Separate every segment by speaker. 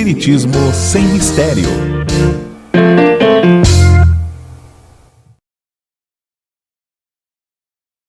Speaker 1: Espiritismo sem mistério.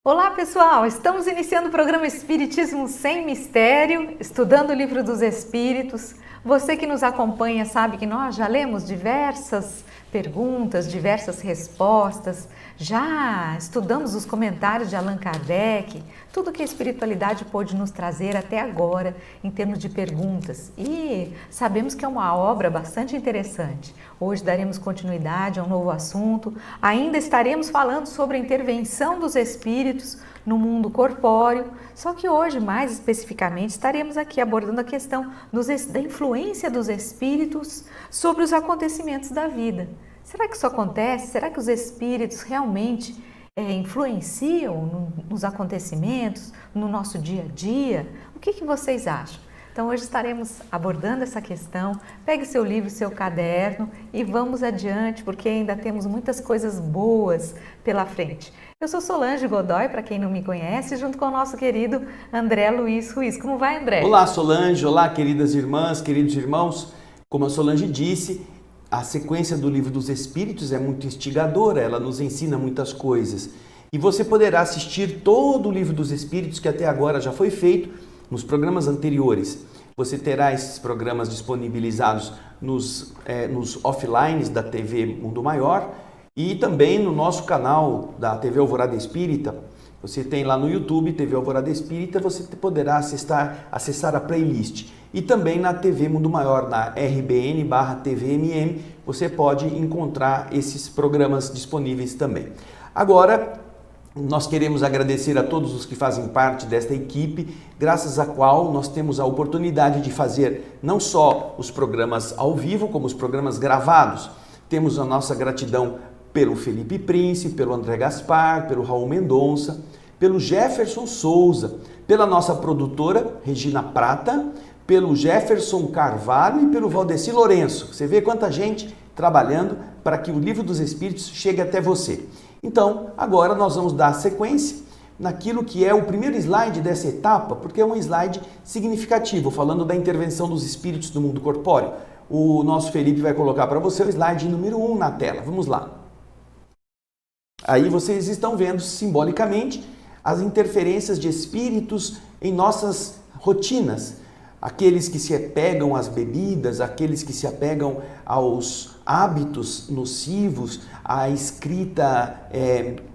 Speaker 2: Olá pessoal, estamos iniciando o programa Espiritismo Sem Mistério, estudando o Livro dos Espíritos. Você que nos acompanha sabe que nós já lemos diversas perguntas, diversas respostas, já estudamos os comentários de Allan Kardec, tudo que a espiritualidade pôde nos trazer até agora em termos de perguntas. E sabemos que é uma obra bastante interessante. Hoje daremos continuidade a um novo assunto, ainda estaremos falando sobre a intervenção dos espíritos no mundo corpóreo, só que hoje, mais especificamente, estaremos aqui abordando a questão da influência dos espíritos sobre os acontecimentos da vida. Será que isso acontece? Será que os espíritos realmente influenciam nos acontecimentos, no nosso dia a dia? O que vocês acham? Então hoje estaremos abordando essa questão. Pegue seu livro, seu caderno e vamos adiante, porque ainda temos muitas coisas boas pela frente. Eu sou Solange Godoy, para quem não me conhece, junto com o nosso querido André Luiz Ruiz. Como vai, André?
Speaker 3: Olá, Solange. Olá, queridas irmãs, queridos irmãos. Como a Solange disse, a sequência do Livro dos Espíritos é muito instigadora, ela nos ensina muitas coisas. E você poderá assistir todo o Livro dos Espíritos que até agora já foi feito nos programas anteriores. Você terá esses programas disponibilizados nos offlines da TV Mundo Maior e também no nosso canal da TV Alvorada Espírita. Você tem lá no YouTube, TV Alvorada Espírita, você poderá acessar a playlist. E também na TV Mundo Maior, na RBN/TVMM, você pode encontrar esses programas disponíveis também. Agora, nós queremos agradecer a todos os que fazem parte desta equipe, graças à qual nós temos a oportunidade de fazer não só os programas ao vivo, como os programas gravados. Temos a nossa gratidão pelo Felipe Prince, pelo André Gaspar, pelo Raul Mendonça, pelo Jefferson Souza, pela nossa produtora Regina Prata, pelo Jefferson Carvalho e pelo Valdeci Lourenço. Você vê quanta gente trabalhando para que o Livro dos Espíritos chegue até você. Então, agora nós vamos dar sequência naquilo que é o primeiro slide dessa etapa, porque é um slide significativo, falando da intervenção dos espíritos do mundo corpóreo. O nosso Felipe vai colocar para você o slide número 1 na tela. Vamos lá. Aí vocês estão vendo simbolicamente as interferências de espíritos em nossas rotinas. Aqueles que se apegam às bebidas, aqueles que se apegam aos hábitos nocivos, à escrita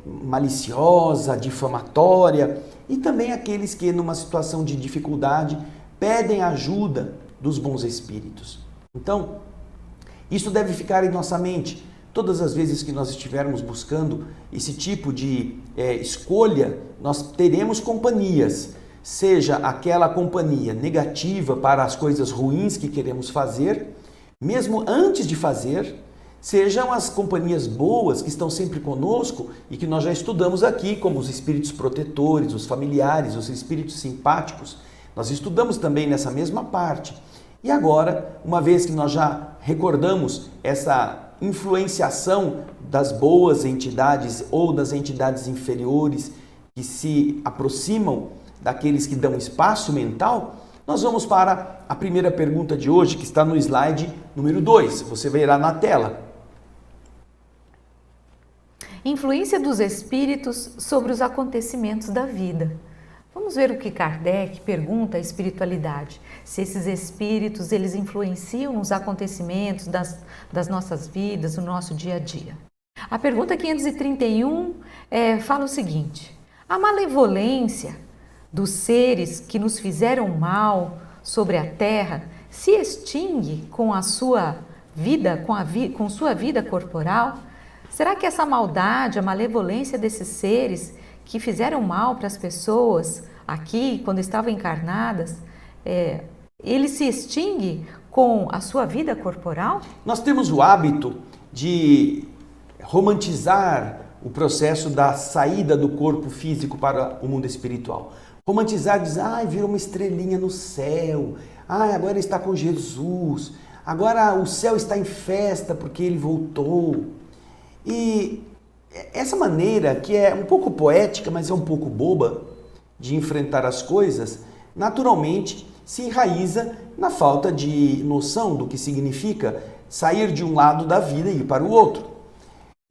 Speaker 3: maliciosa, difamatória, e também aqueles que, numa situação de dificuldade, pedem ajuda dos bons espíritos. Então, isso deve ficar em nossa mente. Todas as vezes que nós estivermos buscando esse tipo de escolha, nós teremos companhias. Seja aquela companhia negativa para as coisas ruins que queremos fazer, mesmo antes de fazer, sejam as companhias boas que estão sempre conosco e que nós já estudamos aqui, como os espíritos protetores, os familiares, os espíritos simpáticos. Nós estudamos também nessa mesma parte. E agora, uma vez que nós já recordamos essa influenciação das boas entidades ou das entidades inferiores que se aproximam daqueles que dão espaço mental, nós vamos para a primeira pergunta de hoje, que está no slide número 2. Você verá na tela.
Speaker 2: Influência dos espíritos sobre os acontecimentos da vida. Vamos ver o que Kardec pergunta à espiritualidade. Se esses espíritos, eles influenciam nos acontecimentos das nossas vidas, no nosso dia a dia. A pergunta 531 fala o seguinte: a malevolência dos seres que nos fizeram mal sobre a terra se extingue com a sua vida, com sua vida corporal? Será que essa maldade, a malevolência desses seres que fizeram mal para as pessoas aqui, quando estavam encarnadas, ele se extingue com a sua vida corporal?
Speaker 3: Nós temos o hábito de romantizar o processo da saída do corpo físico para o mundo espiritual. Romantizar, dizer, virou uma estrelinha no céu, agora ele está com Jesus, agora o céu está em festa porque ele voltou. E essa maneira, que é um pouco poética, mas é um pouco boba, de enfrentar as coisas, naturalmente se enraiza na falta de noção do que significa sair de um lado da vida e ir para o outro.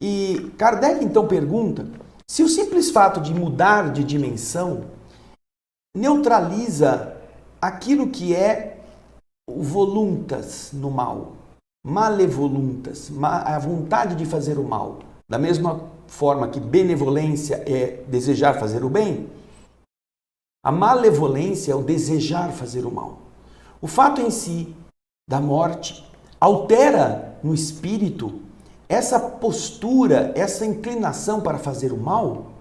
Speaker 3: E Kardec então pergunta se o simples fato de mudar de dimensão neutraliza aquilo que é o voluntas no mal, malevoluntas, a vontade de fazer o mal. Da mesma forma que benevolência é desejar fazer o bem, a malevolência é o desejar fazer o mal. O fato em si da morte altera no espírito essa postura, essa inclinação para fazer o mal?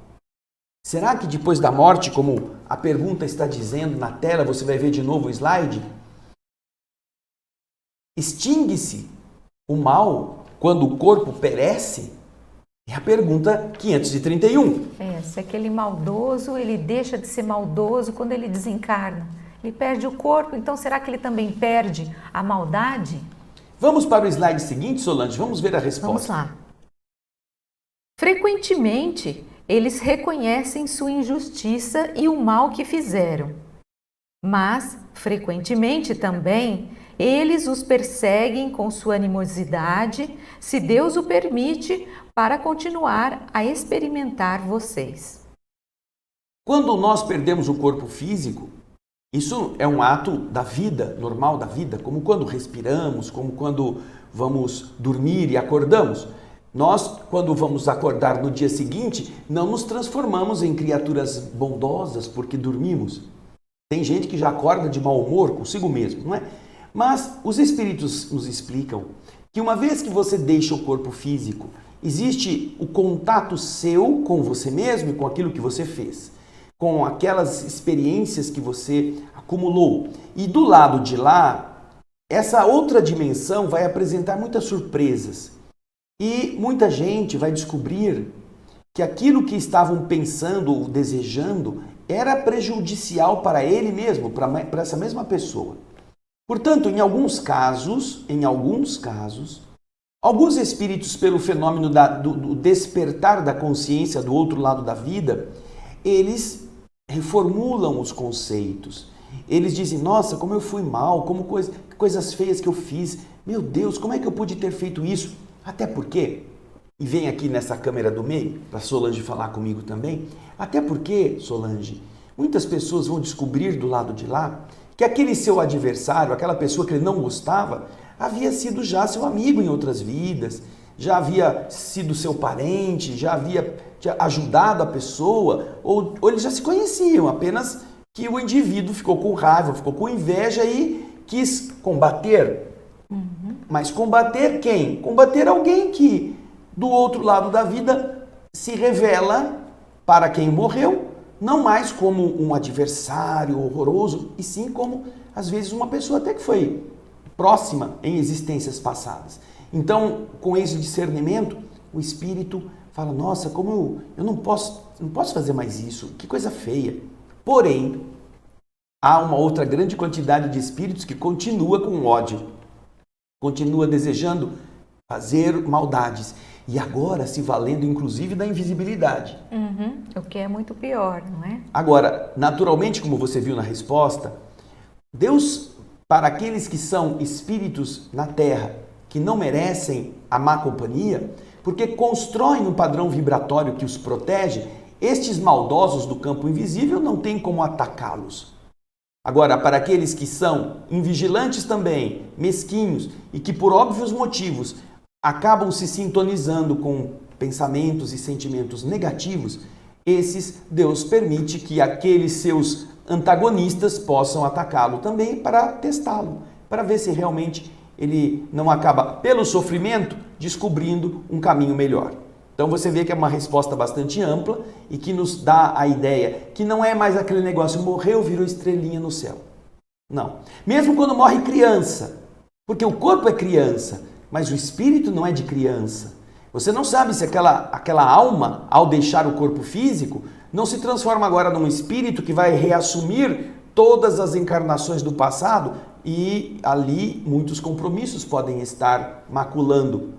Speaker 3: Será que depois da morte, como a pergunta está dizendo na tela, você vai ver de novo o slide, extingue-se o mal quando o corpo perece? É a pergunta 531.
Speaker 2: Se aquele maldoso, ele deixa de ser maldoso quando ele desencarna. Ele perde o corpo, então será que ele também perde a maldade?
Speaker 3: Vamos para o slide seguinte, Solange, vamos ver a resposta.
Speaker 2: Vamos lá. Frequentemente, eles reconhecem sua injustiça e o mal que fizeram. Mas, frequentemente também, eles os perseguem com sua animosidade, se Deus o permite, para continuar a experimentar vocês.
Speaker 3: Quando nós perdemos o corpo físico, isso é um ato da vida, normal da vida, como quando respiramos, como quando vamos dormir e acordamos. Nós, quando vamos acordar no dia seguinte, não nos transformamos em criaturas bondosas porque dormimos. Tem gente que já acorda de mau humor consigo mesmo, não é? Mas os espíritos nos explicam que uma vez que você deixa o corpo físico, existe o contato seu com você mesmo e com aquilo que você fez, com aquelas experiências que você acumulou. E do lado de lá, essa outra dimensão vai apresentar muitas surpresas. E muita gente vai descobrir que aquilo que estavam pensando ou desejando era prejudicial para ele mesmo, para essa mesma pessoa. Portanto, em alguns casos, alguns espíritos, pelo fenômeno do despertar da consciência do outro lado da vida, eles reformulam os conceitos. Eles dizem, nossa, como eu fui mal, como coisas feias que eu fiz. Meu Deus, como é que eu pude ter feito isso? Até porque, e vem aqui nessa câmera do meio, para Solange falar comigo também, até porque, Solange, muitas pessoas vão descobrir do lado de lá que aquele seu adversário, aquela pessoa que ele não gostava, havia sido já seu amigo em outras vidas, já havia sido seu parente, já havia ajudado a pessoa, ou eles já se conheciam, apenas que o indivíduo ficou com raiva, ficou com inveja e quis combater. Mas combater quem? Combater alguém que do outro lado da vida se revela para quem morreu, não mais como um adversário horroroso, e sim como, às vezes, uma pessoa até que foi próxima em existências passadas. Então, com esse discernimento, o espírito fala, nossa, como eu não posso fazer mais isso, que coisa feia. Porém, há uma outra grande quantidade de espíritos que continua com ódio, continua desejando fazer maldades. E agora se valendo inclusive da invisibilidade.
Speaker 2: O que é muito pior, não é?
Speaker 3: Agora, naturalmente, como você viu na resposta, Deus, para aqueles que são espíritos na Terra, que não merecem a má companhia, porque constroem um padrão vibratório que os protege, estes maldosos do campo invisível não têm como atacá-los. Agora, para aqueles que são invigilantes também, mesquinhos e que por óbvios motivos acabam se sintonizando com pensamentos e sentimentos negativos, esses Deus permite que aqueles seus antagonistas possam atacá-lo também para testá-lo, para ver se realmente ele não acaba, pelo sofrimento, descobrindo um caminho melhor. Então você vê que é uma resposta bastante ampla e que nos dá a ideia que não é mais aquele negócio, morreu, virou estrelinha no céu. Não. Mesmo quando morre criança, porque o corpo é criança, mas o espírito não é de criança. Você não sabe se aquela alma, ao deixar o corpo físico, não se transforma agora num espírito que vai reassumir todas as encarnações do passado e ali muitos compromissos podem estar maculando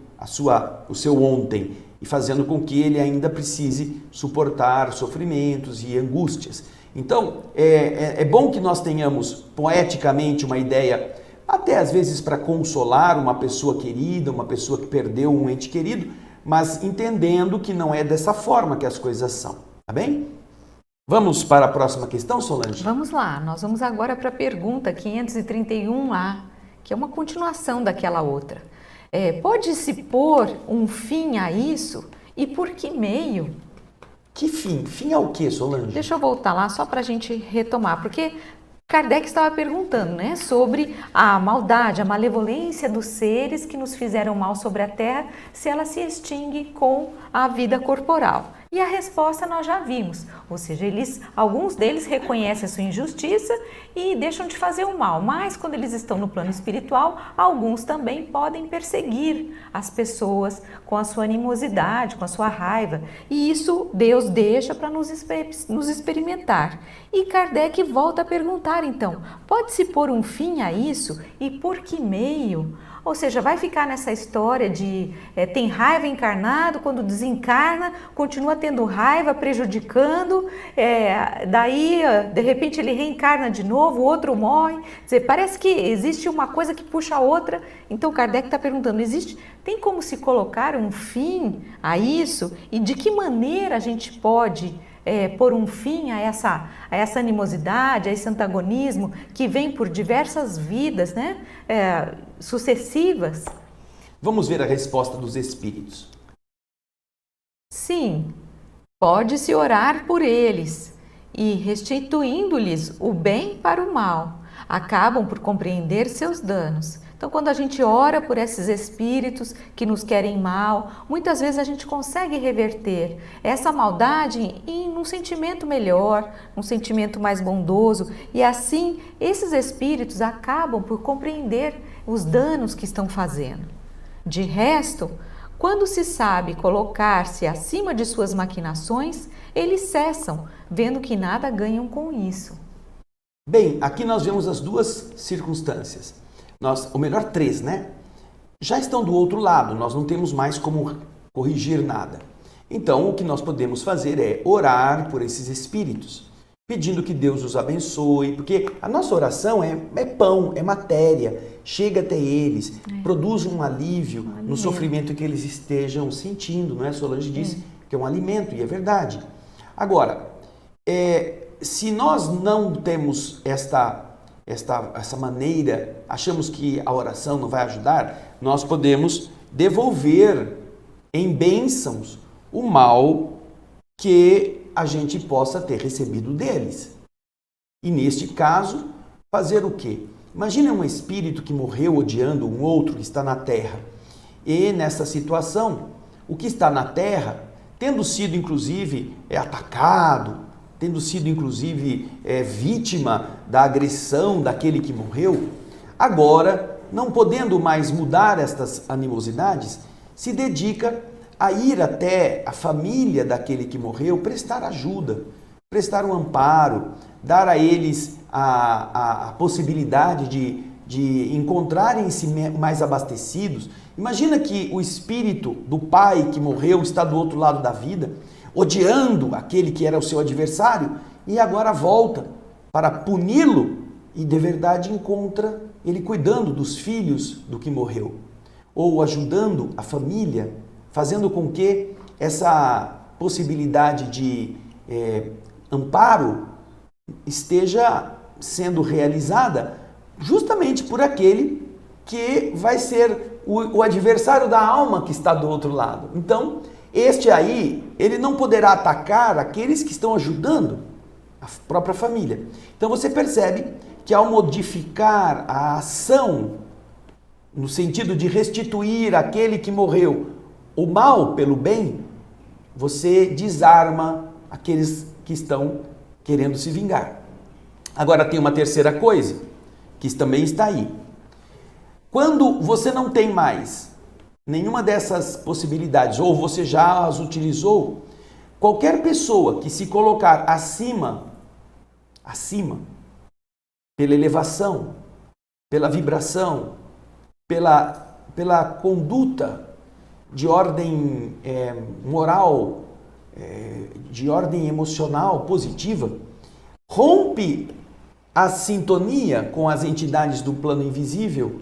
Speaker 3: o seu ontem e fazendo com que ele ainda precise suportar sofrimentos e angústias. Então, é bom que nós tenhamos poeticamente uma ideia, até às vezes para consolar uma pessoa querida, uma pessoa que perdeu um ente querido, mas entendendo que não é dessa forma que as coisas são, tá bem? Vamos para a próxima questão, Solange?
Speaker 2: Vamos lá, nós vamos agora para a pergunta 531A, que é uma continuação daquela outra. Pode-se pôr um fim a isso e por que meio?
Speaker 3: Que fim? Fim ao quê, Solange?
Speaker 2: Deixa eu voltar lá só para a gente retomar, porque Kardec estava perguntando, né, sobre a maldade, a malevolência dos seres que nos fizeram mal sobre a Terra, se ela se extingue com a vida corporal. E a resposta nós já vimos, ou seja, alguns deles reconhecem a sua injustiça e deixam de fazer o mal, mas quando eles estão no plano espiritual, alguns também podem perseguir as pessoas com a sua animosidade, com a sua raiva, e isso Deus deixa para nos experimentar. E Kardec volta a perguntar então, pode-se pôr um fim a isso e por que meio? Ou seja, vai ficar nessa história de tem raiva encarnado, quando desencarna, continua tendo raiva, prejudicando, daí de repente ele reencarna de novo, o outro morre. Quer dizer, parece que existe uma coisa que puxa a outra. Então Kardec está perguntando, tem como se colocar um fim a isso? E de que maneira a gente pode pôr um fim a essa animosidade, a esse antagonismo que vem por diversas vidas, né, sucessivas?
Speaker 3: Vamos ver a resposta dos espíritos.
Speaker 2: Sim, pode-se orar por eles e, restituindo-lhes o bem para o mal, acabam por compreender seus danos. Então, quando a gente ora por esses espíritos que nos querem mal, muitas vezes a gente consegue reverter essa maldade em um sentimento melhor, um sentimento mais bondoso, e assim esses espíritos acabam por compreender os danos que estão fazendo. De resto, quando se sabe colocar-se acima de suas maquinações, eles cessam, vendo que nada ganham com isso.
Speaker 3: Bem, aqui nós vemos as duas circunstâncias. Ou melhor, três, né? Já estão do outro lado, nós não temos mais como corrigir nada. Então, o que nós podemos fazer é orar por esses espíritos, pedindo que Deus os abençoe, porque a nossa oração é pão, é matéria, chega até eles, produz um alívio no sofrimento que eles estejam sentindo, não é? Solange disse que é um alimento, e é verdade. Agora, se nós não temos essa maneira, achamos que a oração não vai ajudar, nós podemos devolver em bênçãos o mal que a gente possa ter recebido deles. E neste caso, fazer o quê? Imagina um espírito que morreu odiando um outro que está na Terra. E nessa situação, o que está na Terra, tendo sido inclusive atacado, tendo sido inclusive vítima da agressão daquele que morreu, agora, não podendo mais mudar estas animosidades, se dedica a ir até a família daquele que morreu, prestar ajuda, prestar um amparo, dar a eles a possibilidade de encontrarem-se mais abastecidos. Imagina que o espírito do pai que morreu está do outro lado da vida, odiando aquele que era o seu adversário, e agora volta para puni-lo e de verdade encontra ele cuidando dos filhos do que morreu, ou ajudando a família, fazendo com que essa possibilidade de amparo esteja sendo realizada justamente por aquele que vai ser o adversário da alma que está do outro lado. Então, este aí, ele não poderá atacar aqueles que estão ajudando a própria família. Então você percebe que ao modificar a ação, no sentido de restituir aquele que morreu o mal pelo bem, você desarma aqueles que estão querendo se vingar. Agora tem uma terceira coisa, que também está aí. Quando você não tem mais nenhuma dessas possibilidades, ou você já as utilizou, qualquer pessoa que se colocar acima, pela elevação, pela vibração, pela conduta de ordem moral, de ordem emocional positiva, rompe a sintonia com as entidades do plano invisível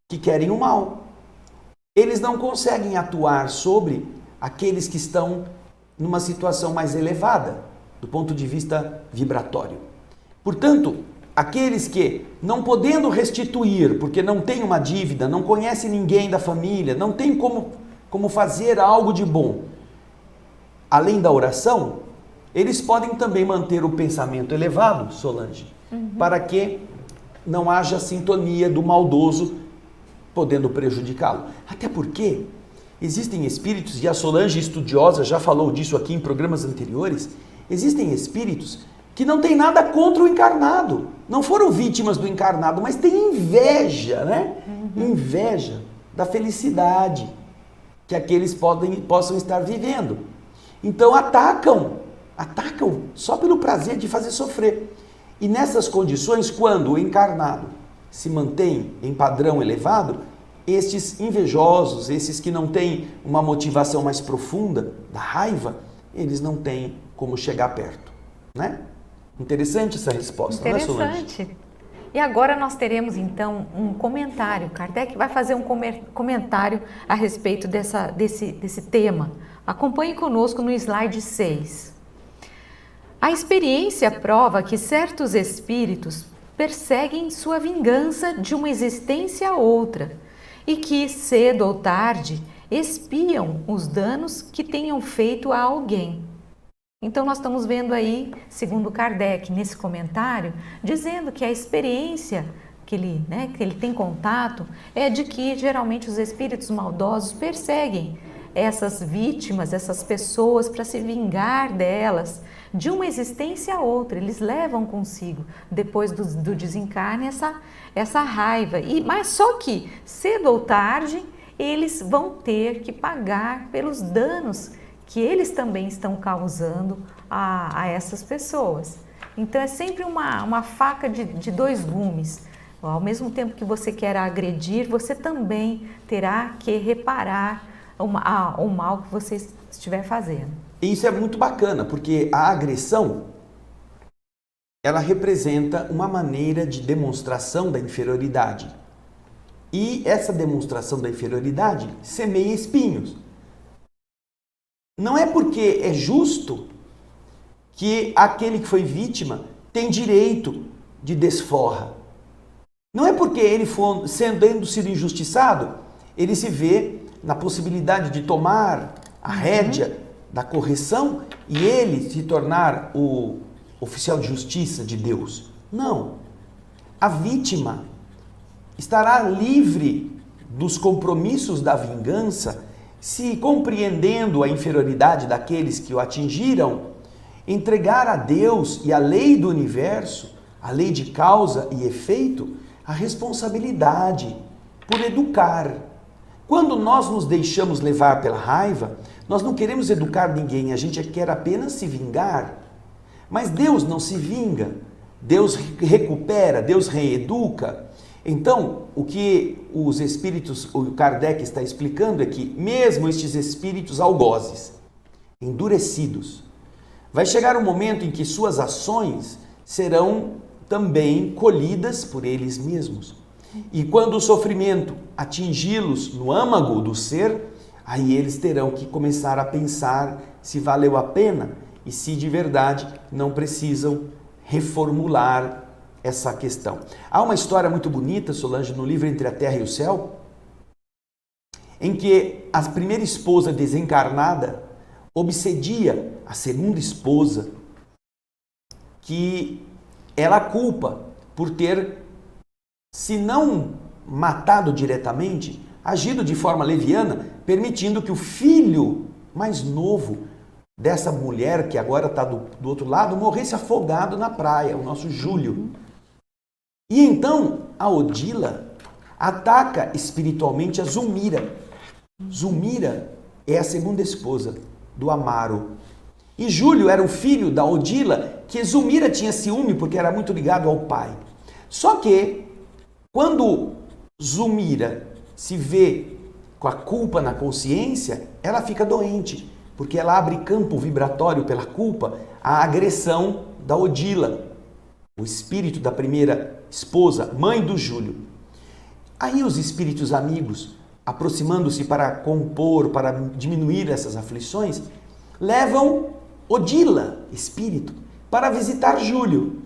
Speaker 3: que querem o mal. Eles não conseguem atuar sobre aqueles que estão numa situação mais elevada, do ponto de vista vibratório. Portanto, aqueles que, não podendo restituir, porque não tem uma dívida, não conhece ninguém da família, não tem como fazer algo de bom, além da oração, eles podem também manter o pensamento elevado, Solange, para que não haja sintonia do maldoso podendo prejudicá-lo. Até porque existem espíritos, e a Solange estudiosa já falou disso aqui em programas anteriores, existem espíritos que não têm nada contra o encarnado, não foram vítimas do encarnado, mas têm inveja, né? Inveja da felicidade que aqueles possam estar vivendo. Então atacam só pelo prazer de fazer sofrer. E nessas condições, quando o encarnado se mantém em padrão elevado, estes invejosos, esses que não têm uma motivação mais profunda da raiva, eles não têm como chegar perto, né? Interessante essa resposta, né, Solange?
Speaker 2: Interessante. E agora nós teremos então um comentário. Kardec vai fazer um comentário a respeito desse tema. Acompanhe conosco no slide 6. A experiência prova que certos espíritos perseguem sua vingança de uma existência a outra e que, cedo ou tarde, expiam os danos que tenham feito a alguém. Então nós estamos vendo aí, segundo Kardec, nesse comentário, dizendo que a experiência que ele tem contato é de que geralmente os espíritos maldosos perseguem essas vítimas, essas pessoas para se vingar delas de uma existência a outra. Eles levam consigo, depois do desencarne, essa raiva. Mas só que, cedo ou tarde, eles vão ter que pagar pelos danos que eles também estão causando a essas pessoas. Então é sempre uma faca de dois gumes. Ao mesmo tempo que você quer agredir, você também terá que reparar o mal que você estiver fazendo.
Speaker 3: E isso é muito bacana, porque a agressão, ela representa uma maneira de demonstração da inferioridade. E essa demonstração da inferioridade semeia espinhos. Não é porque é justo que aquele que foi vítima tem direito de desforra. Não é porque ele tendo sido injustiçado, ele se vê na possibilidade de tomar a rédea da correção e ele se tornar o oficial de justiça de Deus. Não. A vítima estará livre dos compromissos da vingança se, compreendendo a inferioridade daqueles que o atingiram, entregar a Deus e à lei do universo, a lei de causa e efeito, a responsabilidade por educar. Quando nós nos deixamos levar pela raiva, nós não queremos educar ninguém, a gente quer apenas se vingar. Mas Deus não se vinga, Deus recupera, Deus reeduca. Então, o que os espíritos, o Kardec está explicando é que mesmo estes espíritos algozes, endurecidos, vai chegar um momento em que suas ações serão também colhidas por eles mesmos. E quando o sofrimento atingi-los no âmago do ser, aí eles terão que começar a pensar se valeu a pena e se de verdade não precisam reformular essa questão. Há uma história muito bonita, Solange, no livro Entre a Terra e o Céu, em que a primeira esposa desencarnada obsedia a segunda esposa, que ela culpa por ter, se não matado diretamente, agido de forma leviana, permitindo que o filho mais novo dessa mulher, que agora está do outro lado, morresse afogado na praia, o nosso Júlio. E então a Odila ataca espiritualmente a Zulmira. Zulmira é a segunda esposa do Amaro. E Júlio era o filho da Odila, que Zulmira tinha ciúme porque era muito ligado ao pai. Só que, quando Zulmira se vê com a culpa na consciência, ela fica doente, porque ela abre campo vibratório pela culpa à agressão da Odila. o espírito da primeira esposa, mãe do Júlio. Aí os espíritos amigos, aproximando-se para compor, para diminuir essas aflições, levam Odila, espírito, para visitar Júlio.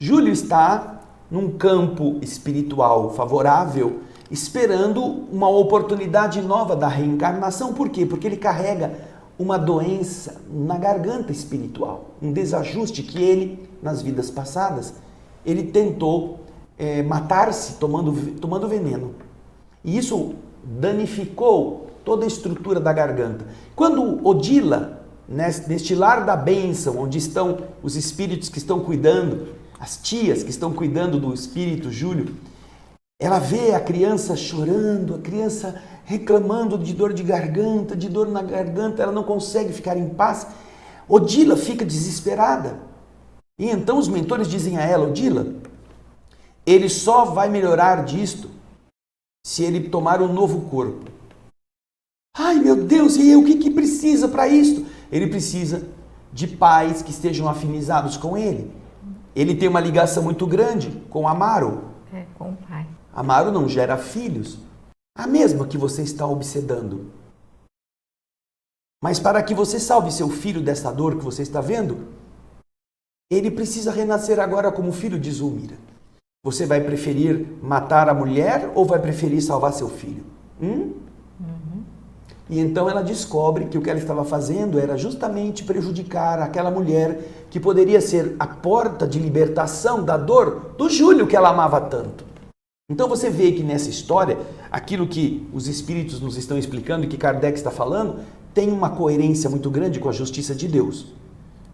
Speaker 3: Júlio está num campo espiritual favorável, esperando uma oportunidade nova da reencarnação. Por quê? Porque ele carrega uma doença na garganta espiritual, um desajuste que ele, nas vidas passadas, ele tentou matar-se tomando veneno. E isso danificou toda a estrutura da garganta. Quando Odila, neste lar da bênção, onde estão os espíritos que estão cuidando, as tias que estão cuidando do espírito Júlio, ela vê a criança chorando, a criança reclamando de dor de garganta, de dor na garganta, ela não consegue ficar em paz. Odila fica desesperada. E então os mentores dizem a ela: Odila, ele só vai melhorar disto se ele tomar um novo corpo. Ai, meu Deus, e o que precisa para isto? Ele precisa de pais que estejam afinizados com ele. Ele tem uma ligação muito grande com Amaro.
Speaker 2: Com o pai.
Speaker 3: Amaro não gera filhos, a mesma que você está obsedando. Mas para que você salve seu filho dessa dor que você está vendo, ele precisa renascer agora como filho de Zulmira. Você vai preferir matar a mulher ou vai preferir salvar seu filho? E então ela descobre que o que ela estava fazendo era justamente prejudicar aquela mulher que poderia ser a porta de libertação da dor do Júlio que ela amava tanto. Então você vê que nessa história, aquilo que os espíritos nos estão explicando e que Kardec está falando, tem uma coerência muito grande com a justiça de Deus.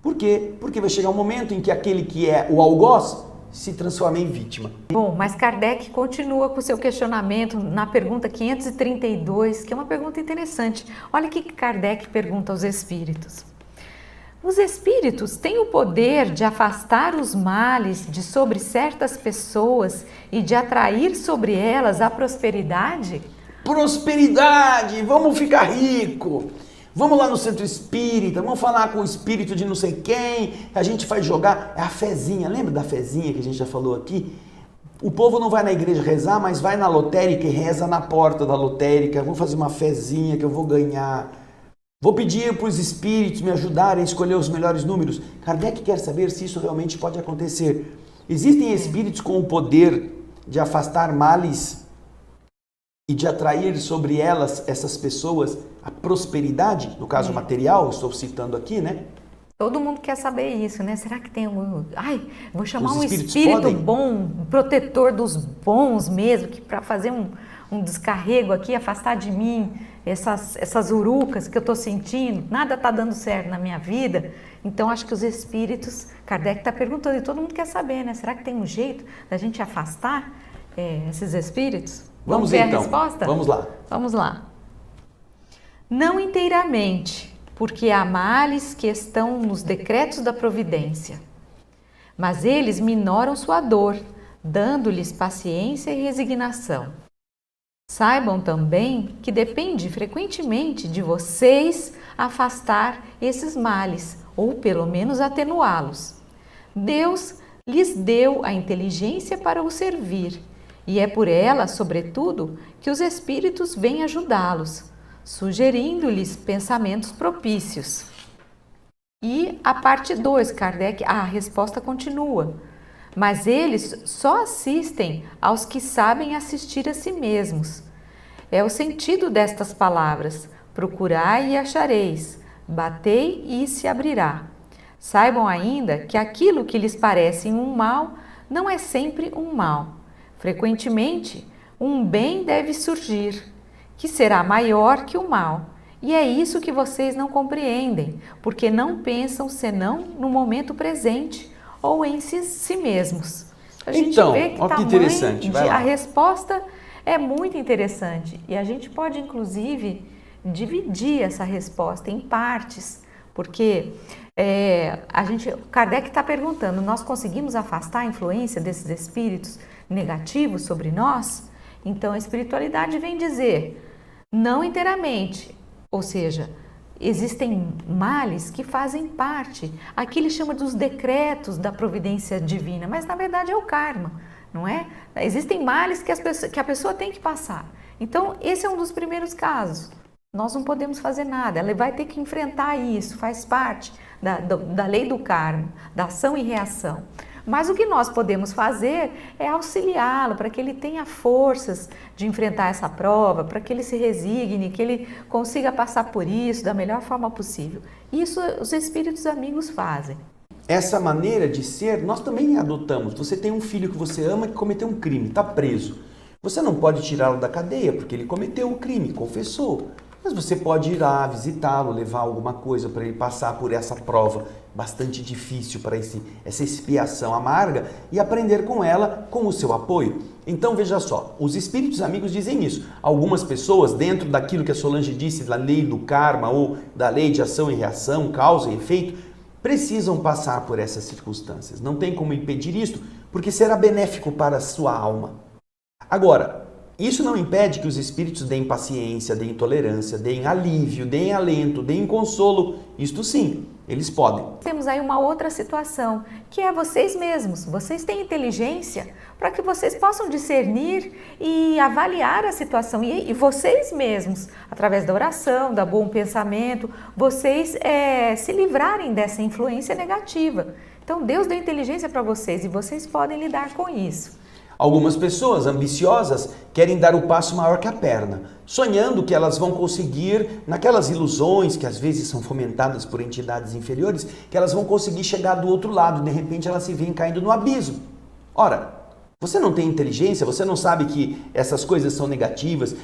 Speaker 3: Por quê? Porque vai chegar um momento em que aquele que é o algoz se transforma em vítima.
Speaker 2: Bom, mas Kardec continua com o seu questionamento na pergunta 532, que é uma pergunta interessante. Olha o que Kardec pergunta aos espíritos. Os espíritos têm o poder de afastar os males de sobre certas pessoas e de atrair sobre elas a prosperidade?
Speaker 3: Prosperidade! Vamos ficar rico! Vamos lá no centro espírita, vamos falar com o espírito de não sei quem, a gente faz jogar, é a fezinha, lembra da fezinha que a gente já falou aqui? O povo não vai na igreja rezar, mas vai na lotérica e reza na porta da lotérica, vou fazer uma fezinha que eu vou ganhar, vou pedir para os espíritos me ajudarem a escolher os melhores números. Kardec quer saber se isso realmente pode acontecer. Existem espíritos com o poder de afastar males e de atrair sobre elas, essas pessoas, a prosperidade, no caso material, estou citando aqui, né?
Speaker 2: Todo mundo quer saber isso, né? Será que tem um... Ai, vou chamar um espírito
Speaker 3: podem?
Speaker 2: bom, um protetor dos bons mesmo, que para fazer um descarrego aqui, afastar de mim essas urucas que eu estou sentindo, nada está dando certo na minha vida. Então, acho que os espíritos, Kardec está perguntando, e todo mundo quer saber, né? Será que tem um jeito da gente afastar esses espíritos? Vamos ver
Speaker 3: então.
Speaker 2: A resposta?
Speaker 3: Vamos lá.
Speaker 2: Vamos lá. Não inteiramente, porque há males que estão nos decretos da providência, mas eles minoram sua dor, dando-lhes paciência e resignação. Saibam também que depende frequentemente de vocês afastar esses males, ou pelo menos atenuá-los. Deus lhes deu a inteligência para o servir, e é por ela, sobretudo, que os espíritos vêm ajudá-los, sugerindo-lhes pensamentos propícios. E a parte 2, Kardec, a resposta continua. Mas eles só assistem aos que sabem assistir a si mesmos. É o sentido destas palavras: procurai e achareis, batei e se abrirá. Saibam ainda que aquilo que lhes parece um mal não é sempre um mal. Frequentemente, um bem deve surgir, que será maior que o mal. E é isso que vocês não compreendem, porque não pensam senão no momento presente ou em si mesmos. A gente vê que
Speaker 3: olha que interessante.
Speaker 2: A resposta é muito interessante e a gente pode, inclusive, dividir essa resposta em partes, porque Kardec está perguntando, nós conseguimos afastar a influência desses espíritos negativos sobre nós? Então, a espiritualidade vem dizer, não inteiramente, ou seja, existem males que fazem parte. Aqui ele chama dos decretos da providência divina, mas na verdade é o karma, não é? Existem males que a pessoa tem que passar. Então, esse é um dos primeiros casos. Nós não podemos fazer nada, ela vai ter que enfrentar isso, faz parte da lei do karma, da ação e reação. Mas o que nós podemos fazer é auxiliá-lo para que ele tenha forças de enfrentar essa prova, para que ele se resigne, que ele consiga passar por isso da melhor forma possível. Isso os espíritos amigos fazem.
Speaker 3: Essa maneira de ser, nós também adotamos. Você tem um filho que você ama que cometeu um crime, está preso. Você não pode tirá-lo da cadeia porque ele cometeu o crime, confessou. Mas você pode ir lá visitá-lo, levar alguma coisa para ele passar por essa prova bastante difícil, para essa expiação amarga e aprender com ela com o seu apoio. Então veja só, os espíritos amigos dizem isso. Algumas pessoas, dentro daquilo que a Solange disse, da lei do karma ou da lei de ação e reação, causa e efeito, precisam passar por essas circunstâncias. Não tem como impedir isto, porque será benéfico para a sua alma. Agora, isso não impede que os espíritos deem paciência, deem tolerância, deem alívio, deem alento, deem consolo. Isto sim, eles podem.
Speaker 2: Temos aí uma outra situação, que é vocês mesmos. Vocês têm inteligência para que vocês possam discernir e avaliar a situação. E vocês mesmos, através da oração, do bom pensamento, vocês se livrarem dessa influência negativa. Então Deus deu inteligência para vocês e vocês podem lidar com isso.
Speaker 3: Algumas pessoas ambiciosas querem dar o passo maior que a perna, sonhando que elas vão conseguir, naquelas ilusões que às vezes são fomentadas por entidades inferiores, que elas vão conseguir chegar do outro lado, de repente elas se veem caindo no abismo. Ora, você não tem inteligência, você não sabe que essas coisas são negativas,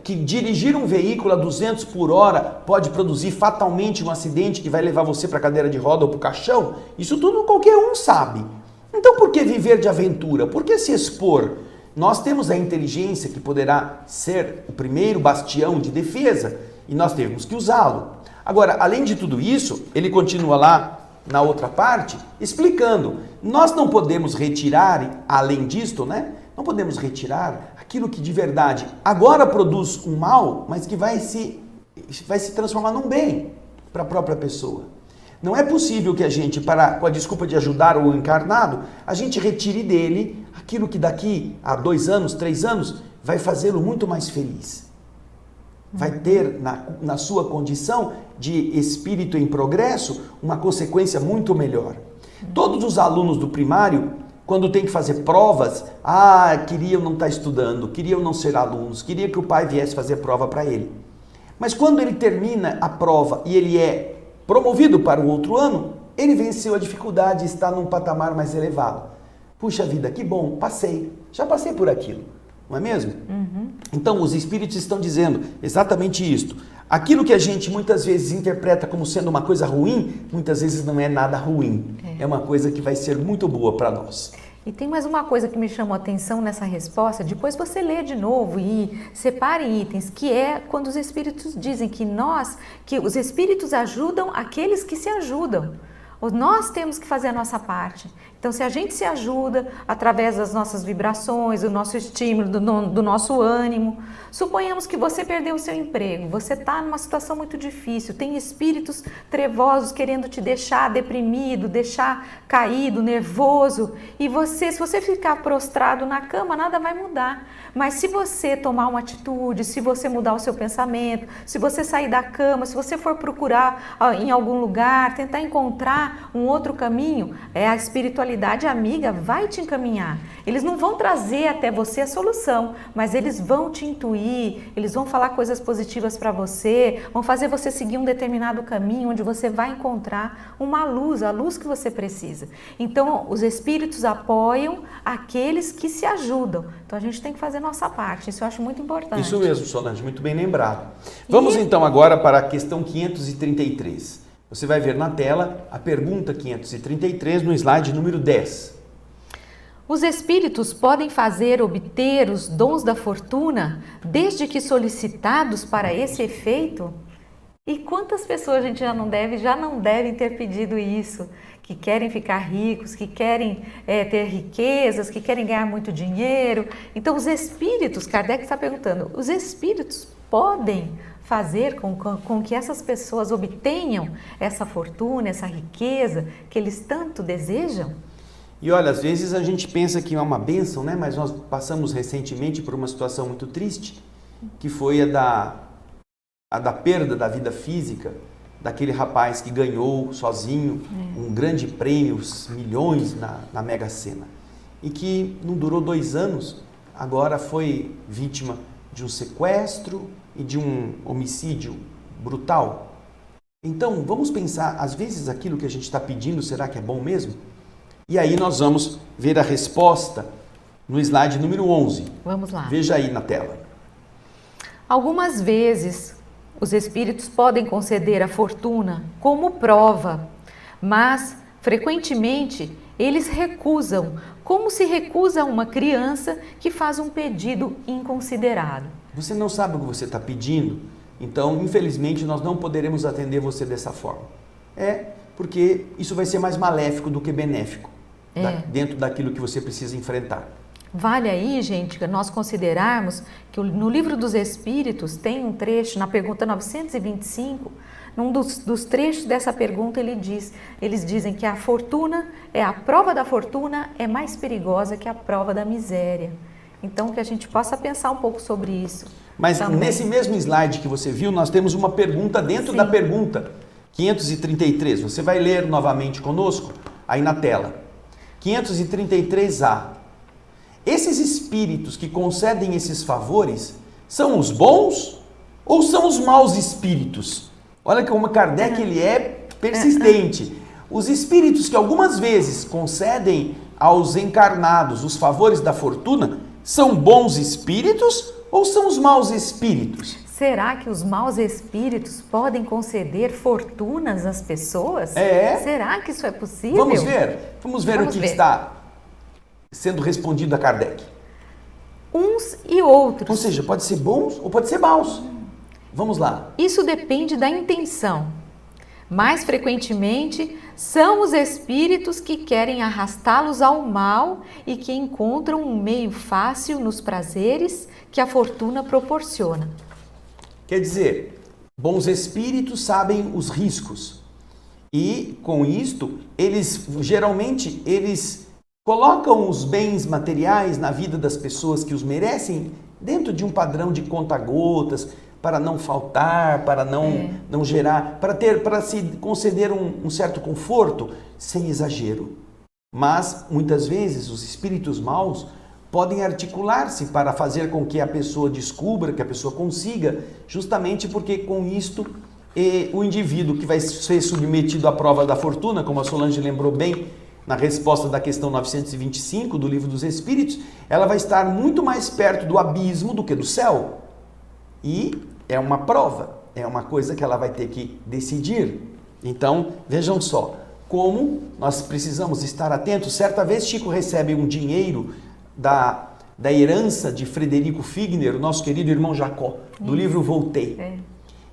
Speaker 3: que dirigir um veículo a 200 por hora pode produzir fatalmente um acidente que vai levar você para a cadeira de roda ou para o caixão? Isso tudo qualquer um sabe. Então por que viver de aventura? Por que se expor? Nós temos a inteligência que poderá ser o primeiro bastião de defesa e nós temos que usá-lo. Agora, além de tudo isso, ele continua lá na outra parte explicando, nós não podemos retirar, além disto, né? Não podemos retirar aquilo que de verdade agora produz um mal, mas que vai se transformar num bem para a própria pessoa. Não é possível que a gente, com a desculpa de ajudar o encarnado, a gente retire dele aquilo que daqui a 2 anos, 3 anos, vai fazê-lo muito mais feliz. Vai ter na sua condição de espírito em progresso uma consequência muito melhor. Todos os alunos do primário, quando tem que fazer provas, queriam não estar estudando, queriam não ser alunos, queriam que o pai viesse fazer prova para ele. Mas quando ele termina a prova e ele é promovido para o outro ano, ele venceu a dificuldade e está num patamar mais elevado. Puxa vida, que bom, já passei por aquilo, não é mesmo? Uhum. Então os espíritos estão dizendo exatamente isto. Aquilo que a gente muitas vezes interpreta como sendo uma coisa ruim, muitas vezes não é nada ruim. É uma coisa que vai ser muito boa para nós.
Speaker 2: E tem mais uma coisa que me chamou a atenção nessa resposta, depois você lê de novo e separe itens, que é quando os espíritos dizem que os espíritos ajudam aqueles que se ajudam. Nós temos que fazer a nossa parte. Então, se a gente se ajuda através das nossas vibrações, do nosso estímulo, do nosso ânimo, suponhamos que você perdeu o seu emprego, você está numa situação muito difícil, tem espíritos trevosos querendo te deixar deprimido, deixar caído, nervoso, e se você ficar prostrado na cama, nada vai mudar. Mas se você tomar uma atitude, se você mudar o seu pensamento, se você sair da cama, se você for procurar em algum lugar, tentar encontrar um outro caminho, a espiritualidade amiga vai te encaminhar. Eles não vão trazer até você a solução, mas eles vão te intuir, eles vão falar coisas positivas para você, vão fazer você seguir um determinado caminho onde você vai encontrar uma luz, a luz que você precisa. Então, os espíritos apoiam aqueles que se ajudam. Então, a gente tem que fazer nossa parte, isso eu acho muito importante.
Speaker 3: Isso mesmo, Solange, muito bem lembrado. Vamos então agora para a questão 533. Você vai ver na tela a pergunta 533 no slide número 10.
Speaker 2: Os espíritos podem obter os dons da fortuna desde que solicitados para esse efeito? E quantas pessoas a gente já não devem ter pedido isso? Que querem ficar ricos, que querem ter riquezas, que querem ganhar muito dinheiro. Então os espíritos, Kardec está perguntando, os espíritos podem fazer com que essas pessoas obtenham essa fortuna, essa riqueza que eles tanto desejam?
Speaker 3: E olha, às vezes a gente pensa que é uma bênção, né? Mas nós passamos recentemente por uma situação muito triste, que foi a da perda da vida física daquele rapaz que ganhou sozinho um grande prêmio, milhões na Mega Sena, e que não durou 2 anos, agora foi vítima de um sequestro e de um homicídio brutal. Então, vamos pensar, às vezes aquilo que a gente está pedindo, será que é bom mesmo? E aí nós vamos ver a resposta no slide número 11.
Speaker 2: Vamos lá.
Speaker 3: Veja aí na tela.
Speaker 2: Algumas vezes, os espíritos podem conceder a fortuna como prova, mas, frequentemente, eles recusam, como se recusa uma criança que faz um pedido inconsiderado.
Speaker 3: Você não sabe o que você está pedindo, então, infelizmente, nós não poderemos atender você dessa forma. Porque isso vai ser mais maléfico do que benéfico, dentro daquilo que você precisa enfrentar.
Speaker 2: Vale aí, gente, nós considerarmos que no Livro dos Espíritos tem um trecho, na pergunta 925, num dos trechos dessa pergunta eles dizem que a prova da fortuna é mais perigosa que a prova da miséria. Então, que a gente possa pensar um pouco sobre isso.
Speaker 3: Mas
Speaker 2: também.
Speaker 3: Nesse mesmo slide que você viu, nós temos uma pergunta dentro da pergunta 533. Você vai ler novamente conosco, aí na tela. 533A. Esses espíritos que concedem esses favores são os bons ou são os maus espíritos? Olha como Kardec ele é persistente. Os espíritos que algumas vezes concedem aos encarnados os favores da fortuna são bons espíritos ou são os maus espíritos?
Speaker 2: Será que os maus espíritos podem conceder fortunas às pessoas? Será que isso é possível?
Speaker 3: Vamos ver o que está sendo respondido a Kardec.
Speaker 2: Uns e outros.
Speaker 3: Ou seja, pode ser bons ou pode ser maus. Vamos lá.
Speaker 2: Isso depende da intenção. Mais frequentemente, são os espíritos que querem arrastá-los ao mal e que encontram um meio fácil nos prazeres que a fortuna proporciona.
Speaker 3: Quer dizer, bons espíritos sabem os riscos. E, com isto, geralmente, eles colocam os bens materiais na vida das pessoas que os merecem dentro de um padrão de conta-gotas, para não faltar, para não gerar, para se conceder um certo conforto, sem exagero. Mas, muitas vezes, os espíritos maus podem articular-se para fazer com que a pessoa descubra, que a pessoa consiga, justamente porque com isto o indivíduo que vai ser submetido à prova da fortuna, como a Solange lembrou bem, na resposta da questão 925 do Livro dos Espíritos, ela vai estar muito mais perto do abismo do que do céu. E é uma prova, é uma coisa que ela vai ter que decidir. Então, vejam só, como nós precisamos estar atentos. Certa vez Chico recebe um dinheiro da herança de Frederico Figner, o nosso querido irmão Jacó, do livro Voltei.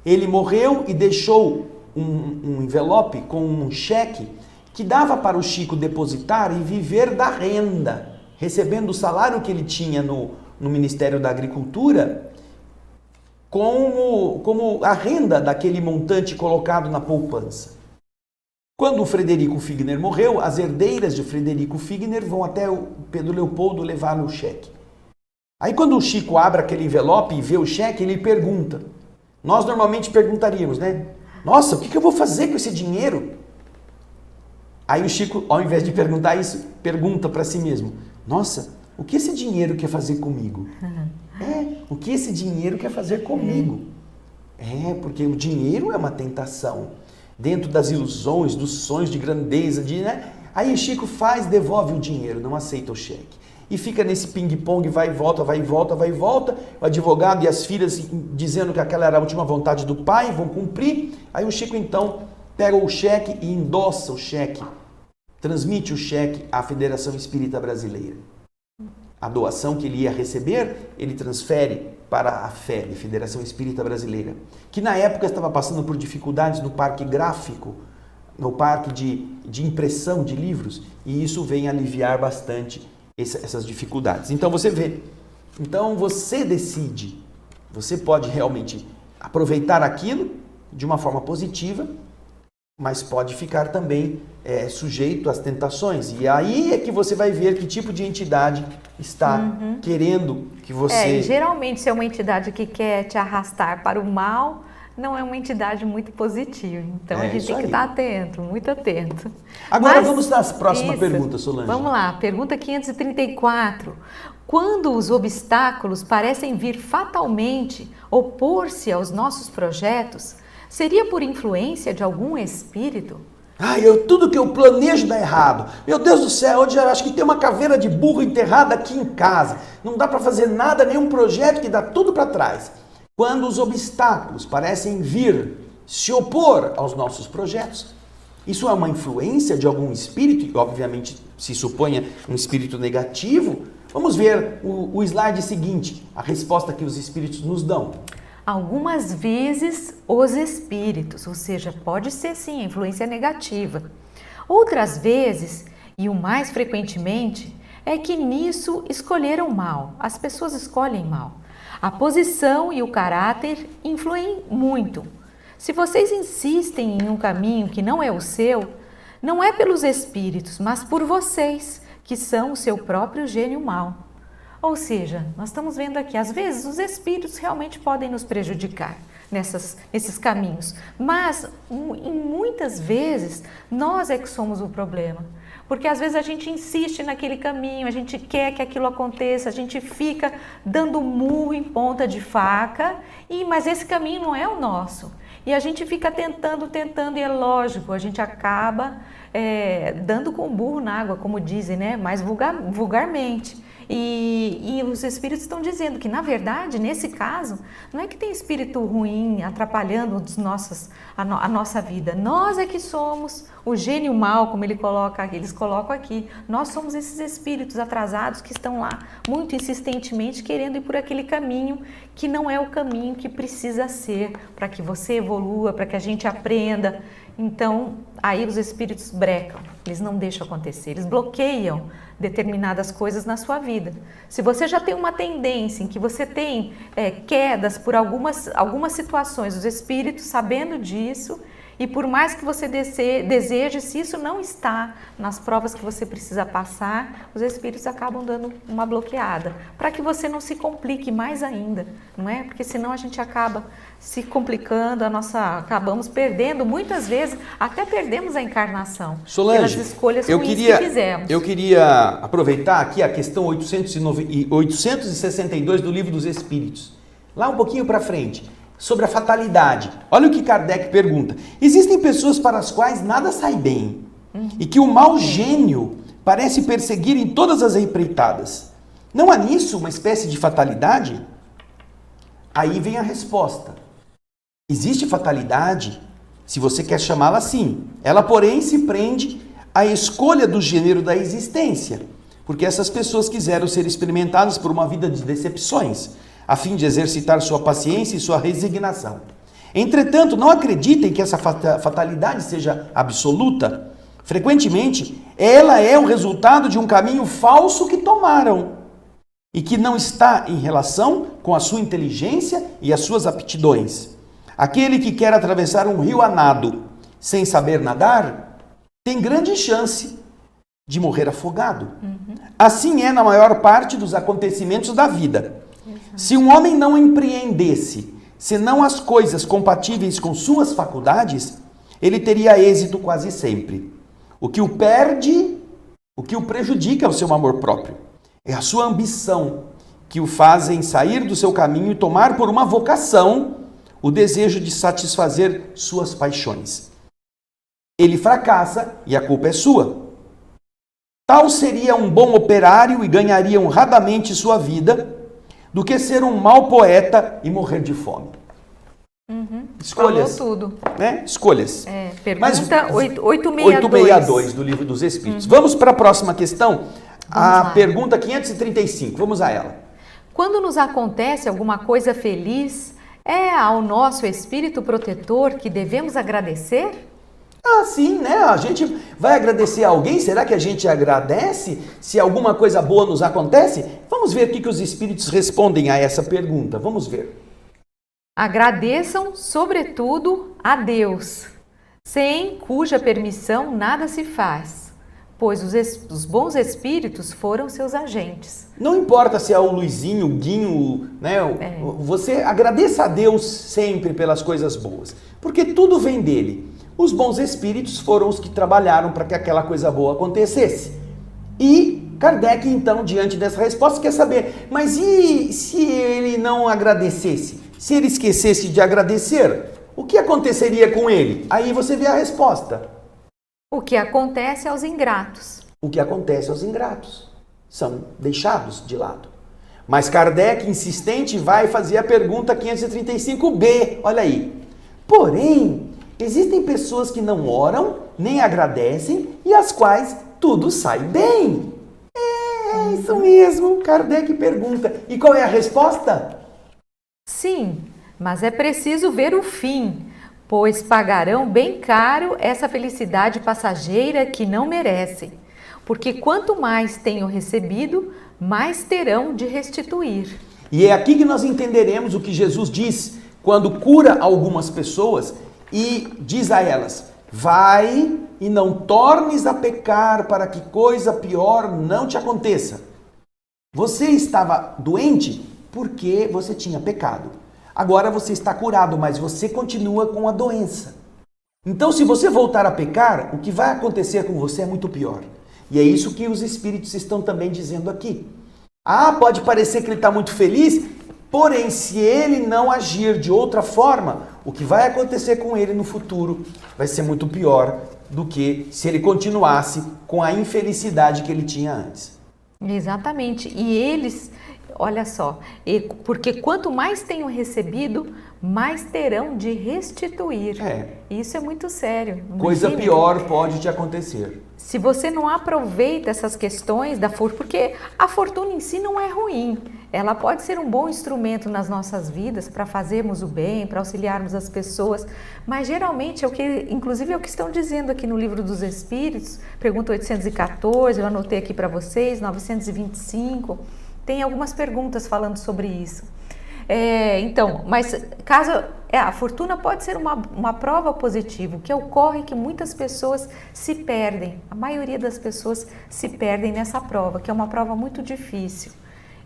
Speaker 3: Ele morreu e deixou um envelope com um cheque que dava para o Chico depositar e viver da renda, recebendo o salário que ele tinha no Ministério da Agricultura, como a renda daquele montante colocado na poupança. Quando o Frederico Figner morreu, as herdeiras de Frederico Figner vão até o Pedro Leopoldo levar o cheque. Aí quando o Chico abre aquele envelope e vê o cheque, ele pergunta. Nós normalmente perguntaríamos, né? Nossa, o que eu vou fazer com esse dinheiro? Aí o Chico, ao invés de perguntar isso, pergunta para si mesmo. Nossa, o que esse dinheiro quer fazer comigo? O que esse dinheiro quer fazer comigo? Porque o dinheiro é uma tentação. Dentro das ilusões, dos sonhos de grandeza, né? Aí o Chico devolve o dinheiro, não aceita o cheque. E fica nesse ping-pong, vai e volta, vai e volta, vai e volta. O advogado e as filhas dizendo que aquela era a última vontade do pai, vão cumprir. Aí o Chico então pega o cheque e endossa o cheque, transmite o cheque à Federação Espírita Brasileira. A doação que ele ia receber, ele transfere para a FEB, Federação Espírita Brasileira, que na época estava passando por dificuldades no parque gráfico, no parque de impressão de livros, e isso vem aliviar bastante essas dificuldades. Então você vê, então você decide, você pode realmente aproveitar aquilo de uma forma positiva, mas pode ficar também sujeito às tentações. E aí é que você vai ver que tipo de entidade está querendo que você...
Speaker 2: geralmente, se é uma entidade que quer te arrastar para o mal, não é uma entidade muito positiva. Então, a gente tem que estar atento, muito atento.
Speaker 3: Agora, vamos à próxima pergunta, Solange.
Speaker 2: Vamos lá, pergunta 534. Quando os obstáculos parecem vir fatalmente opor-se aos nossos projetos, seria por influência de algum espírito?
Speaker 3: Tudo que eu planejo dá errado. Meu Deus do céu, hoje eu acho que tem uma caveira de burro enterrada aqui em casa. Não dá para fazer nada, nenhum projeto, que dá tudo para trás. Quando os obstáculos parecem vir se opor aos nossos projetos, isso é uma influência de algum espírito, e obviamente se suponha um espírito negativo. Vamos ver o slide seguinte, a resposta que os espíritos nos dão.
Speaker 2: Algumas vezes os espíritos, ou seja, pode ser sim a influência negativa. Outras vezes, e o mais frequentemente, é que nisso escolheram mal, as pessoas escolhem mal. A posição e o caráter influem muito. Se vocês insistem em um caminho que não é o seu, não é pelos espíritos, mas por vocês, que são o seu próprio gênio mau. Ou seja, nós estamos vendo aqui, às vezes os espíritos realmente podem nos prejudicar nesses caminhos, mas em muitas vezes nós é que somos o problema. Porque às vezes a gente insiste naquele caminho, a gente quer que aquilo aconteça, a gente fica dando murro em ponta de faca, mas esse caminho não é o nosso. E a gente fica tentando, e é lógico, a gente acaba dando com o burro na água, como dizem, né? Mais vulgarmente. E os espíritos estão dizendo que, na verdade, nesse caso, não é que tem espírito ruim atrapalhando a nossa vida. Nós é que somos o gênio mau, como eles colocam aqui. Nós somos esses espíritos atrasados que estão lá muito insistentemente querendo ir por aquele caminho que não é o caminho que precisa ser para que você evolua, para que a gente aprenda. Então, aí os espíritos brecam, eles não deixam acontecer, eles bloqueiam determinadas coisas na sua vida. Se você já tem uma tendência em que você tem quedas por algumas situações, os espíritos, sabendo disso, e por mais que você deseje, se isso não está nas provas que você precisa passar, os espíritos acabam dando uma bloqueada, para que você não se complique mais ainda, não é? Porque senão a gente acaba se complicando, acabamos perdendo, muitas vezes, até perdemos a encarnação.
Speaker 3: Solange,
Speaker 2: pelas escolhas ruins que fizemos.
Speaker 3: Eu queria aproveitar aqui a questão 862 do Livro dos Espíritos, lá um pouquinho para frente, sobre a fatalidade. Olha o que Kardec pergunta. Existem pessoas para as quais nada sai bem e que o mau gênio parece perseguir em todas as empreitadas. Não há nisso uma espécie de fatalidade? Aí vem a resposta. Existe fatalidade, se você quer chamá-la assim. Ela, porém, se prende à escolha do gênero da existência, porque essas pessoas quiseram ser experimentadas por uma vida de decepções, a fim de exercitar sua paciência e sua resignação. Entretanto, não acreditem que essa fatalidade seja absoluta. Frequentemente, ela é o resultado de um caminho falso que tomaram e que não está em relação com a sua inteligência e as suas aptidões. Aquele que quer atravessar um rio a nado sem saber nadar, tem grande chance de morrer afogado. Assim é na maior parte dos acontecimentos da vida. Se um homem não empreendesse, senão as coisas compatíveis com suas faculdades, ele teria êxito quase sempre. O que o prejudica é o seu amor próprio. É a sua ambição que o fazem sair do seu caminho e tomar por uma vocação o desejo de satisfazer suas paixões. Ele fracassa e a culpa é sua. Tal seria um bom operário e ganharia honradamente sua vida, do que ser um mau poeta e morrer de fome. Escolhas.
Speaker 2: Falou tudo.
Speaker 3: Né? Escolhas.
Speaker 2: Pergunta
Speaker 3: 862 do Livro dos Espíritos. Vamos para a próxima questão. Pergunta 535. Vamos a ela.
Speaker 2: Quando nos acontece alguma coisa feliz, é ao nosso espírito protetor que devemos agradecer?
Speaker 3: Sim, né? A gente vai agradecer a alguém? Será que a gente agradece se alguma coisa boa nos acontece? Vamos ver o que os espíritos respondem a essa pergunta. Vamos ver.
Speaker 2: Agradeçam, sobretudo, a Deus, sem cuja permissão nada se faz, pois os bons espíritos foram seus agentes.
Speaker 3: Não importa se é o Luizinho, o Guinho, né? Você agradeça a Deus sempre pelas coisas boas, porque tudo vem dele. Os bons espíritos foram os que trabalharam para que aquela coisa boa acontecesse. E Kardec, então, diante dessa resposta, quer saber, mas e se ele não agradecesse? Se ele esquecesse de agradecer, o que aconteceria com ele? Aí você vê a resposta.
Speaker 2: O que acontece aos ingratos?
Speaker 3: O que acontece aos ingratos? São deixados de lado. Mas Kardec, insistente, vai fazer a pergunta 535b. Olha aí. Porém, existem pessoas que não oram, nem agradecem e às quais tudo sai bem. É isso mesmo. Kardec pergunta. E qual é a resposta?
Speaker 2: Sim, mas é preciso ver o fim, pois pagarão bem caro essa felicidade passageira que não merecem. Porque quanto mais tenham recebido, mais terão de restituir.
Speaker 3: E é aqui que nós entenderemos o que Jesus diz quando cura algumas pessoas e diz a elas: vai e não tornes a pecar para que coisa pior não te aconteça. Você estava doente porque você tinha pecado. Agora você está curado, mas você continua com a doença. Então, se você voltar a pecar, o que vai acontecer com você é muito pior. E é isso que os espíritos estão também dizendo aqui. Ah, pode parecer que ele está muito feliz, porém, se ele não agir de outra forma, o que vai acontecer com ele no futuro vai ser muito pior do que se ele continuasse com a infelicidade que ele tinha antes.
Speaker 2: Exatamente. E eles, olha só, porque quanto mais tenham recebido, mais terão de restituir. Isso é muito sério.
Speaker 3: Coisa pior pode te acontecer.
Speaker 2: Se você não aproveita essas questões da fortuna, porque a fortuna em si não é ruim, ela pode ser um bom instrumento nas nossas vidas para fazermos o bem, para auxiliarmos as pessoas, mas geralmente é o que, inclusive é o que estão dizendo aqui no Livro dos Espíritos, pergunta 814, eu anotei aqui para vocês, 925, tem algumas perguntas falando sobre isso. Então, mas caso a fortuna pode ser uma prova positiva. O que ocorre é que muitas pessoas se perdem, a maioria das pessoas se perdem nessa prova, que é uma prova muito difícil.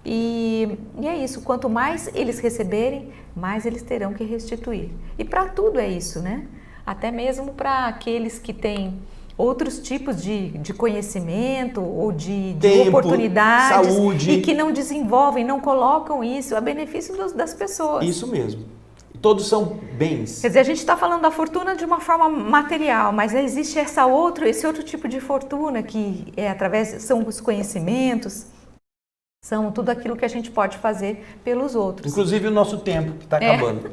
Speaker 2: E é isso, quanto mais eles receberem, mais eles terão que restituir. E para tudo é isso, né? Até mesmo para aqueles que têm outros tipos de conhecimento ou de
Speaker 3: tempo,
Speaker 2: oportunidades,
Speaker 3: saúde,
Speaker 2: e que não desenvolvem, não colocam isso a benefício das pessoas.
Speaker 3: Isso mesmo. Todos são bens.
Speaker 2: Quer dizer, a gente está falando da fortuna de uma forma material, mas existe esse outro tipo de fortuna que são os conhecimentos, são tudo aquilo que a gente pode fazer pelos outros.
Speaker 3: Inclusive o nosso tempo que está acabando.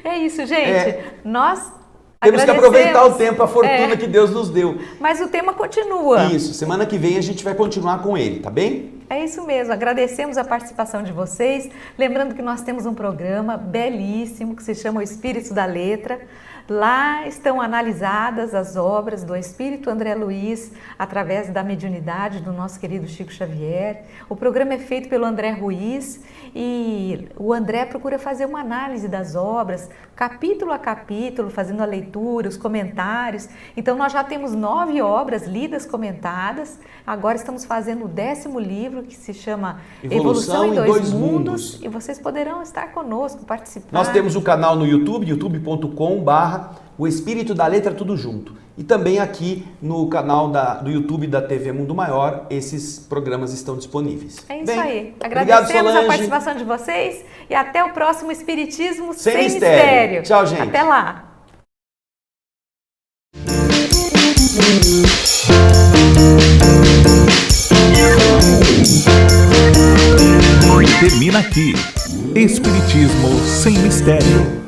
Speaker 2: É isso, gente. Nós
Speaker 3: temos que aproveitar o tempo, a fortuna que Deus nos deu.
Speaker 2: Mas o tema continua.
Speaker 3: Isso, semana que vem a gente vai continuar com ele, tá bem?
Speaker 2: É isso mesmo, agradecemos a participação de vocês. Lembrando que nós temos um programa belíssimo que se chama O Espírito da Letra. Lá estão analisadas as obras do Espírito André Luiz através da mediunidade do nosso querido Chico Xavier. O programa é feito pelo André Ruiz e o André procura fazer uma análise das obras, capítulo a capítulo, fazendo a leitura, os comentários. Então nós já temos 9 obras lidas, comentadas. Agora estamos fazendo o 10º livro, que se chama Evolução em Dois Mundos. E vocês poderão estar conosco, participar.
Speaker 3: Nós temos o canal no YouTube, youtube.com/O Espírito da Letra, tudo junto. E também aqui no canal do YouTube da TV Mundo Maior, esses programas estão disponíveis.
Speaker 2: É isso aí.
Speaker 3: Obrigado,
Speaker 2: Agradecemos
Speaker 3: Solange.
Speaker 2: a participação de vocês e até o próximo Espiritismo Sem
Speaker 3: Mistério. Tchau, gente.
Speaker 2: Até lá.
Speaker 1: Termina aqui. Espiritismo Sem Mistério.